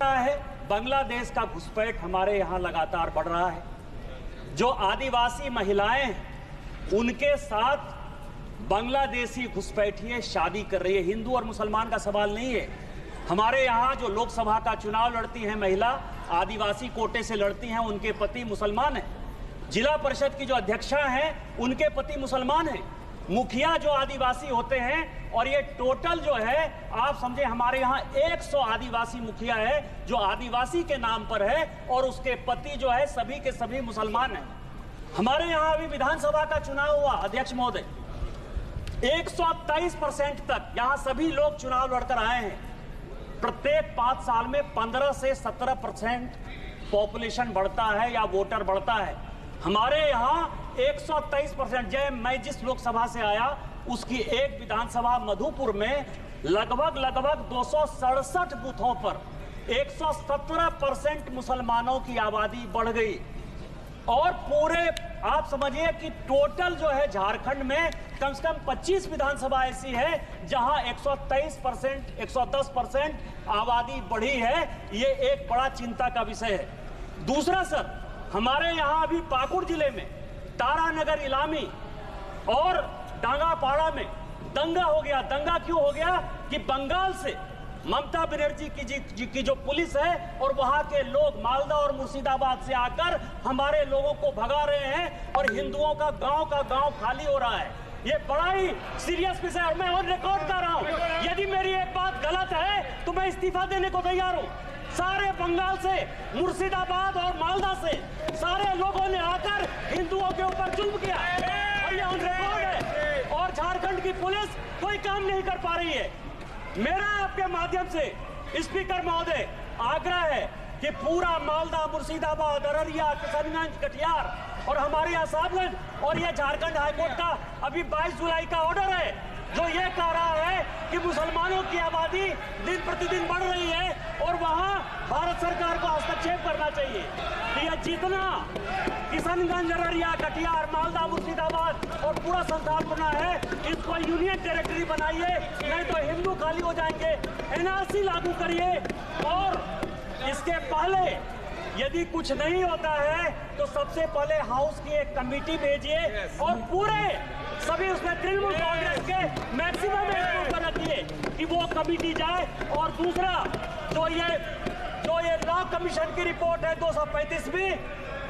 है बांग्लादेश का घुसपैठ हमारे यहाँ लगातार बढ़ रहा है। जो आदिवासी महिलाएं हैं उनके साथ बांग्लादेशी घुसपैठिए शादी कर रही है। हिंदू और मुसलमान का सवाल नहीं है। हमारे यहाँ जो लोकसभा का चुनाव लड़ती हैं महिला, आदिवासी कोटे से लड़ती हैं, उनके पति मुसलमान हैं। जिला परिषद की जो अध्यक्षा हैं उनके पति मुसलमान हैं। मुखिया जो आदिवासी होते हैं, और ये टोटल जो है आप समझे हमारे यहाँ 100 आदिवासी मुखिया है जो आदिवासी के नाम पर है, और उसके पति जो है सभी के सभी मुसलमान हैं। हमारे यहाँ अभी विधानसभा का चुनाव हुआ, अध्यक्ष महोदय, 123% तक यहाँ सभी लोग चुनाव लड़कर आए हैं। प्रत्येक 5 साल में 15 से 17% पॉपुलेशन बढ़ता है या वोटर बढ़ता है। हमारे यहाँ 123%। मैं जिस लोकसभा से आया उसकी एक विधानसभा मधुपुर में लगभग 267 बूथों पर 117% मुसलमानों की आबादी बढ़ गई। और पूरे आप समझिए कि टोटल जो है झारखंड में कम से कम 25 विधानसभा ऐसी है जहां 123%, 110% आबादी बढ़ी है। ये एक बड़ा चिंता का विषय है। दूसरा सर, हमारे यहाँ अभी पाकुड़ जिले में तारानगर इलामी और डांगापाड़ा में दंगा हो गया। दंगा क्यों हो गया कि बंगाल से ममता बनर्जी की जो पुलिस है और वहां के लोग मालदा और मुर्शिदाबाद से आकर हमारे लोगों को भगा रहे हैं और हिंदुओं का गांव खाली हो रहा है। ये बड़ा ही सीरियस विषय है। मैं और रिकॉर्ड कर रहा हूं, यदि मेरी एक बात गलत है तो मैं इस्तीफा देने को तैयार हूं। सारे बंगाल से, मुर्शिदाबाद और मालदा से सारे लोगों ने आकर हिंदुओं के ऊपर जुल्म किया और ये ऑन रिकॉर्ड है। और झारखंड की पुलिस कोई काम नहीं कर पा रही है। मेरा आपके माध्यम से स्पीकर महोदय आग्रह है कि पूरा मालदा, मुर्शिदाबाद, अररिया, किशनगंज, कटिहार और हमारे यहाँ साहबगंज, और ये झारखंड हाईकोर्ट का अभी 22 जुलाई का ऑर्डर है जो ये कह रहा है कि मुसलमानों की आबादी दिन प्रतिदिन बढ़ रही है और वहाँ भारत सरकार को हस्तक्षेप करना चाहिए। कि यह जितना किशनगंज, अररिया, कटिहार, मालदा, मुर्शिदाबाद और पूरा संथालपुरा है, इसको यूनियन टेरिटरी बनाइए, नहीं तो हिंदू खाली हो जाएंगे। एनआरसी लागू करिए और इसके पहले यदि कुछ नहीं होता है तो सबसे पहले हाउस की एक कमेटी भेजिए और पूरे सभी उसमें तृणमूल कांग्रेस के मैक्सिमम पर रखिए कि वो कमेटी जाए। और दूसरा जो ये लॉ कमीशन की रिपोर्ट है 235वीं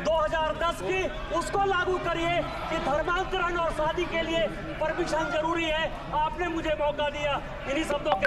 2010 की, उसको लागू करिए कि धर्मांतरण और शादी के लिए परमिशन जरूरी है। आपने मुझे मौका दिया, इन्हीं शब्दों के